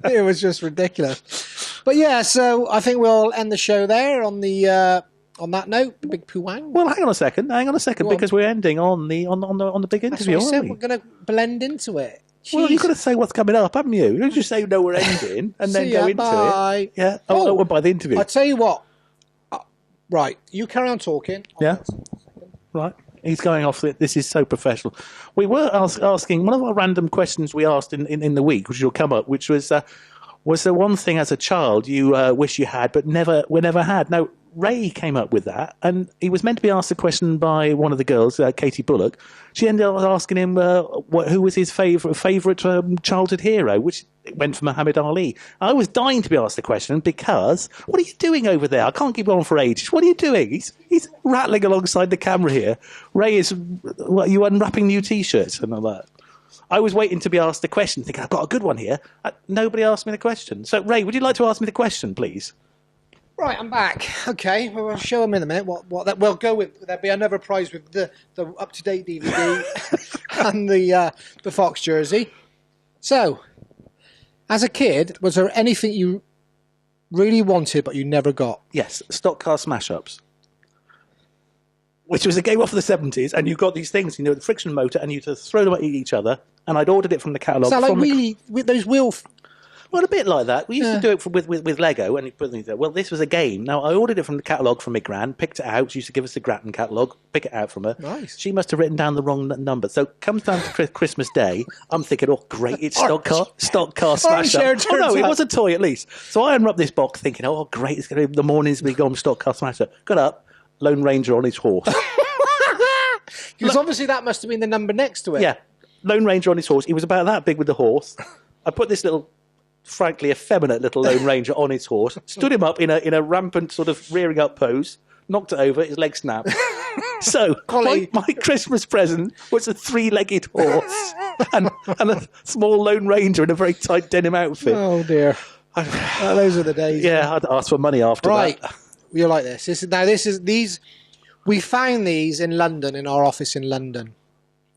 It was just ridiculous. But yeah, so I think we'll end the show there on the... On that note, Big Pooh Wang. Well, hang on a second, because we're ending on the big interview. That's what I said. We're going to blend into it. Jeez. Well, you've got to say what's coming up, haven't you? You don't just say no, we're ending, and then go into it. Yeah. Oh, by the interview. I'll tell you what. Right, you carry on talking. Yeah. Right. He's going off. This is so professional. We were asking one of our random questions we asked in the week, which will come up, which was there one thing as a child you wish you had but never had? Now, Ray came up with that, and he was meant to be asked a question by one of the girls, Katie Bullock. She ended up asking him who was his favourite childhood hero, which went for Muhammad Ali. I was dying to be asked the question because, what are you doing over there? I can't keep on for ages. What are you doing? He's rattling alongside the camera here. Ray is, are you unwrapping new T-shirts and all that? I was waiting to be asked the question, thinking, I've got a good one here. Nobody asked me the question. So, Ray, would you like to ask me the question, please? Right, I'm back. Okay, well, we'll show them in a minute. We'll go with. There'll be another prize with the up-to-date DVD and the Fox jersey. So, as a kid, was there anything you really wanted but you never got? Yes, Stock Car Smash-Ups, which was a game off the 70s, and you got these things, the friction motor, and you just throw them at each other. And I'd ordered it from the catalogue. So, like really, with those wheel. Well, a bit like that. We used to do it with Lego, and well, this was a game. Now, I ordered it from the catalogue from my gran, picked it out. She used to give us the Grattan catalogue, pick it out from her. Nice. She must have written down the wrong number. So, comes down to Christmas Day, I'm thinking, oh, great, it's Stock Car Smash Up. Oh, no, it was a toy at least. So, I unwrapped this box thinking, oh, great, it's going to be the mornings we go on Stock Car Smash Up. Got up, Lone Ranger on his horse. Because obviously that must have been the number next to it. Yeah, Lone Ranger on his horse. He was about that big with the horse. I put this little, frankly effeminate little Lone Ranger on his horse, stood him up in a rampant sort of rearing up pose, knocked it over, his leg snapped. So my Christmas present was a 3-legged horse and a small Lone Ranger in a very tight denim outfit. Oh dear. Those are the days. Yeah, I'd ask for money after that. Right, you like this? We found these in London, in our office in London.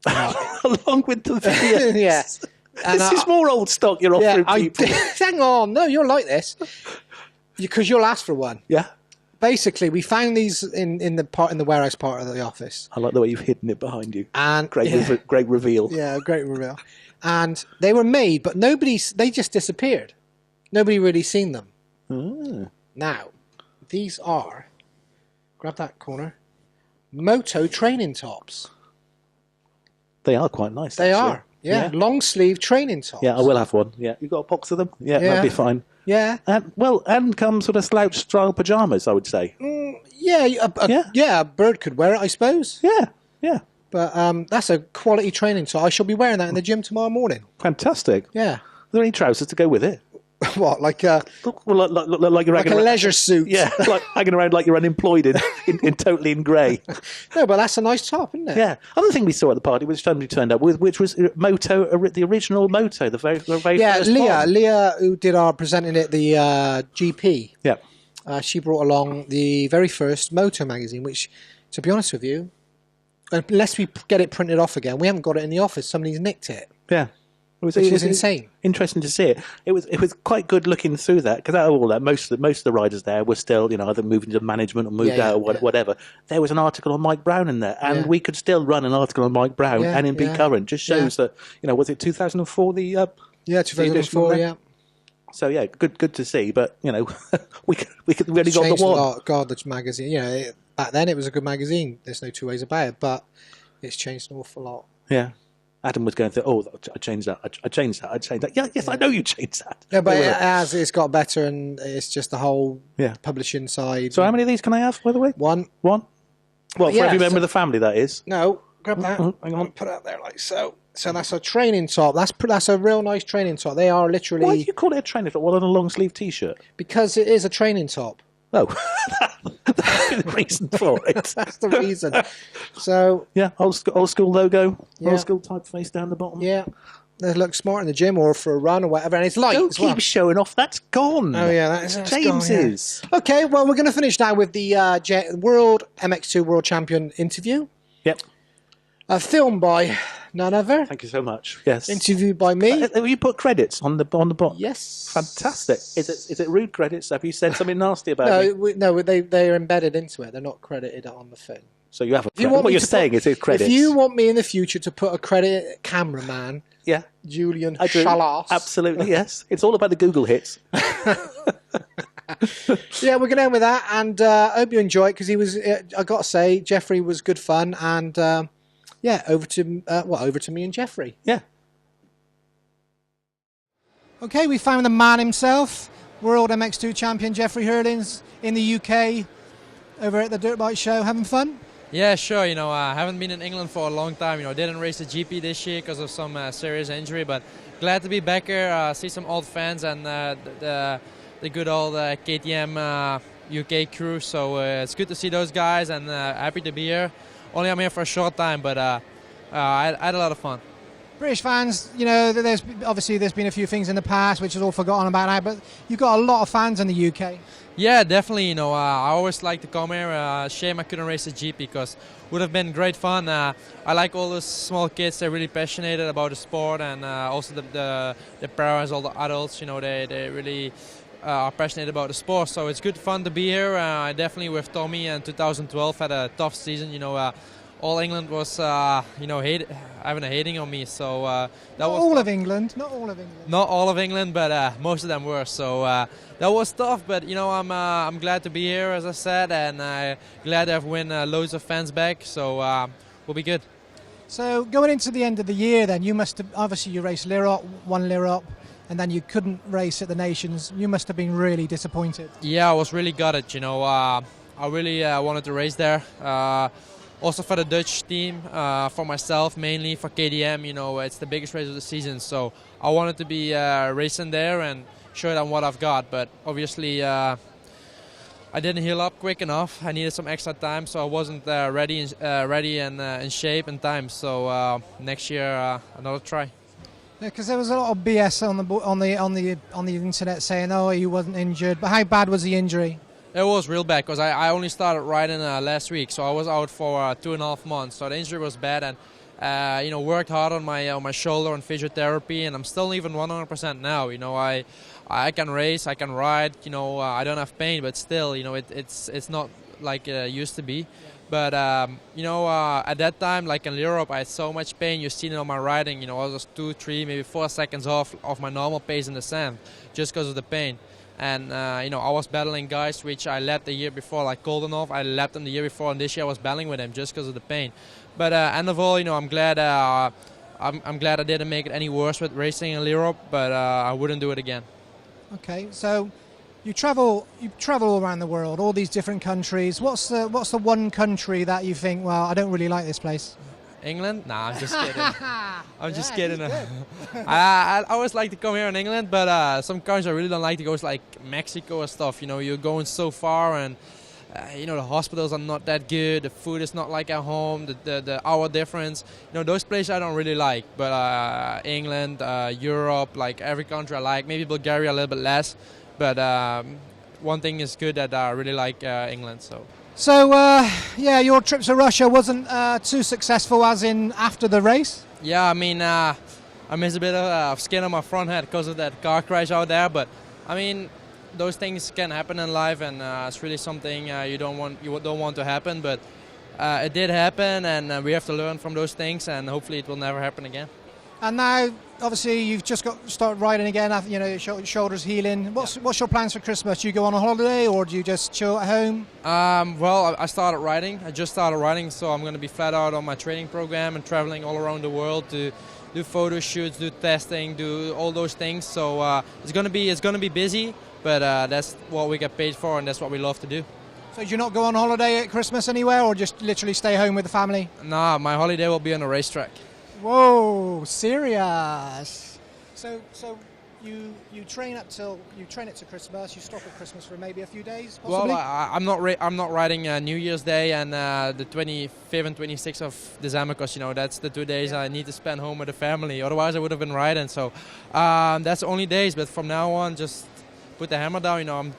Along with the videos. Yeah. And this is more old stock you're offering people. Hang on, no, you'll like this because you'll ask for one. Yeah. Basically, we found these in the warehouse part of the office. I like the way you've hidden it behind you. And great reveal. Yeah, great reveal. And they were made, but they just disappeared. Nobody really seen them. Now, these are, grab that corner, Moto training tops. They are quite nice. They actually. are. Yeah, long sleeve training tops. Yeah, I will have one. Yeah, you got a box of them? Yeah, that'd be fine. Yeah. And come sort of slouch style pajamas, I would say. A bird could wear it, I suppose. Yeah. But that's a quality training top. I shall be wearing that in the gym tomorrow morning. Fantastic. Yeah. Are there any trousers to go with it? What, like a leisure suit? Yeah, like hanging around like you're unemployed in totally in grey. No, but that's a nice top, isn't it? Yeah. Other thing we saw at the party, which somebody turned up with, which was Moto, the original Moto, the very first one. Leah, who did our presenting at the GP. Yeah. She brought along the very first Moto magazine, which, to be honest with you, unless we get it printed off again, we haven't got it in the office. Somebody's nicked it. Yeah. Which is insane. Interesting to see it. It was quite good looking through that, because out of all that, most of the riders there were still, either moving to management or moved out or whatever. There was an article on Mike Brown in there, and we could still run an article on Mike Brown and be current. Just shows that was it 2004 the 2004 yeah. So yeah, good to see. But we only got the one. God, the magazine. Back then it was a good magazine. There's no two ways about it. But it's changed an awful lot. Yeah. Adam was going through, I changed that. I changed that. Yeah, yes, I know you changed that. Yeah, but it's got better, and it's just the whole publishing side. So how many of these can I have, by the way? One. Well, for every member of the family, that is. No, grab that. Hang on. Put it up there like so. So that's a training top. That's a real nice training top. They are literally... Why do you call it a training top? Well, on a long sleeve T-shirt? Because it is a training top. Oh, that's the reason for it. That's the reason. So yeah, old school logo, old school typeface down the bottom. Yeah, they look smart in the gym or for a run or whatever, and it's light. Don't keep showing off. That's gone. Oh yeah, that's James's. Gone, yeah. Okay, well we're going to finish now with the World MX2 World Champion interview. Yep. Filmed by none other. Thank you so much. Yes. Interviewed by me. You put credits on the bottom. Yes. Fantastic. Is it rude credits? Have you said something nasty about me? No, they're embedded into it. They're not credited on the thing. So you have a credit. What you're saying is it's credits. If you want me in the future to put a credit cameraman, Julian Chalas. Absolutely, yes. It's all about the Google hits. Yeah, we're going to end with that, and I hope you enjoy it, because he was, I got to say, Jeffrey was good fun, and over to me and Jeffrey. Yeah. Okay, we found the man himself, World MX2 champion Jeffrey Herlings in the UK, over at the Dirt Bike Show, having fun? Yeah, sure. I haven't been in England for a long time. Didn't race the GP this year because of some serious injury, but glad to be back here, see some old fans and the good old KTM UK crew. So it's good to see those guys, and happy to be here. Only I'm here for a short time, but I had a lot of fun. British fans, you know, there's been a few things in the past which is all forgotten about now, but you've got a lot of fans in the UK. Yeah, definitely. You know, I always like to come here. Shame I couldn't race a GP because it would have been great fun. I like all those small kids. They're really passionate about the sport, and also the parents, all the adults. You know, they really are passionate about the sport. So it's good fun to be here. I definitely, with Tommy in 2012, had a tough season. You know, all England was, hating on me. So that not was all of England. Not all of England. Not all of England, but most of them were. So that was tough. But you know, I'm glad to be here, as I said, and glad I've won loads of fans back. So we'll be good. So going into the end of the year, then you must have obviously you raced Lirop, won Lirop, and then you couldn't race at the Nations. You must have been really disappointed. Yeah, I was really gutted. You know, I really wanted to race there. Also for the Dutch team, for myself, mainly for KTM, you know, it's the biggest race of the season. So I wanted to be racing there and show them what I've got. But obviously, I didn't heal up quick enough. I needed some extra time, so I wasn't ready and in shape in time. So next year, another try. Because there was a lot of BS on the internet saying, "Oh, he wasn't injured." But how bad was the injury? It was real bad because I only started riding last week, so I was out for 2.5 months. So the injury was bad, and you know, worked hard on my shoulder and physiotherapy, and I'm still even 100% now. You know, I can race, I can ride. You know, I don't have pain, but still, you know, it's not like it used to be. Yeah. But you know, at that time, like in Europe, I had so much pain. You've seen it on my riding. You know, I was 2, 3, maybe 4 seconds off my normal pace in the sand just because of the pain. And, you know, I was battling guys which I lapped the year before, like Goldenhoff. I lapped them the year before, and this year I was battling with them just because of the pain. But end of all, you know, I'm glad I'm glad I didn't make it any worse with racing in Europe, but I wouldn't do it again. Okay, so you travel all around the world, all these different countries. What's the one country that you think, well, I don't really like this place? England? Nah, I'm just kidding. I'm just kidding. I always like to come here in England, but some countries I really don't like to go, is like Mexico and stuff. You know, you're going so far, and you know, the hospitals are not that good. The food is not like at home. The hour difference. You know, those places I don't really like. But England, Europe, like every country I like. Maybe Bulgaria a little bit less. But one thing is good that I really like England. So, yeah, your trip to Russia wasn't too successful, as in after the race? Yeah, I mean, I missed a bit of skin on my front head because of that car crash out there. But, I mean, those things can happen in life, and it's really something you don't want to happen. But it did happen, and we have to learn from those things, and hopefully it will never happen again. And now, obviously, you've just started riding again. After, you know, your shoulder's healing. What's your plans for Christmas? Do you go on a holiday, or do you just chill at home? Well, I started riding. I just started riding, so I'm going to be flat out on my training program and traveling all around the world to do photo shoots, do testing, do all those things. So it's going to be busy, but that's what we get paid for, and that's what we love to do. So do you not go on holiday at Christmas anywhere, or just literally stay home with the family? Nah, my holiday will be on a racetrack. Whoa, serious. So you train it to Christmas. You stop at Christmas for maybe a few days, possibly? Well, I'm not riding New Year's Day and the 25th and 26th of December, because, you know, that's the 2 days I need to spend home with the family. Otherwise, I would have been riding. So that's the only days. But from now on, just put the hammer down. You know,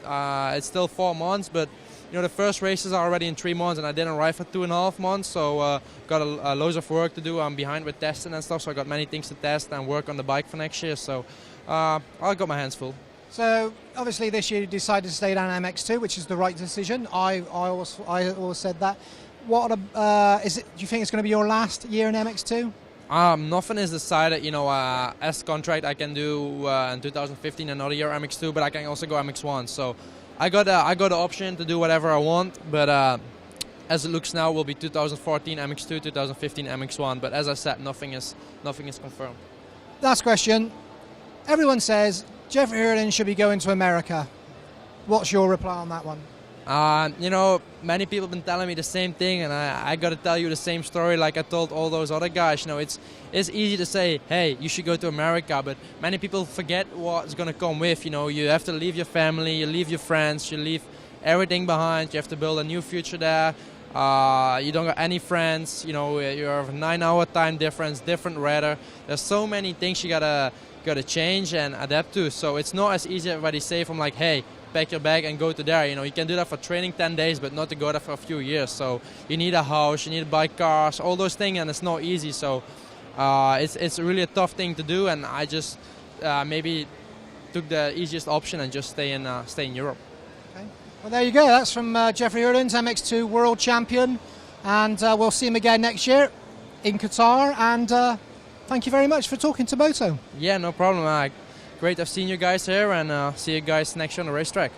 it's still 4 months, but you know, the first races are already in 3 months, and I didn't ride for 2.5 months, so got a loads of work to do. I'm behind with testing and stuff, so I got many things to test and work on the bike for next year. So I got my hands full. So obviously this year you decided to stay down MX2, which is the right decision. I always said that. Is it? Do you think it's going to be your last year in MX2? Nothing is decided. You know, as contract I can do in 2015 another year MX2, but I can also go MX1. So I got the option to do whatever I want, but as it looks now, it will be 2014 MX2, 2015 MX1. But as I said, nothing is confirmed. Last question. Everyone says Jeffrey Herlings should be going to America. What's your reply on that one? You know, many people have been telling me the same thing, and I got to tell you the same story like I told all those other guys. You know, it's easy to say, hey, you should go to America, but many people forget what's going to come with. You know, you have to leave your family, you leave your friends, you leave everything behind. You have to build a new future there. You don't got any friends. You know, you have a 9-hour time difference, different weather. There's so many things you gotta change and adapt to. So it's not as easy as everybody say from like, hey, pack your bag and go to there. You know, you can do that for training 10 days, but not to go there for a few years. So you need a house, you need to buy cars, all those things, and it's not easy. So it's really a tough thing to do, and I just maybe took the easiest option and just stay in Europe. Okay. Well, there you go. That's from Jeffrey Herlings, MX2 World Champion, and we'll see him again next year in Qatar. And thank you very much for talking to Moto. Yeah, no problem. Great to have seen you guys here, and see you guys next year on the racetrack.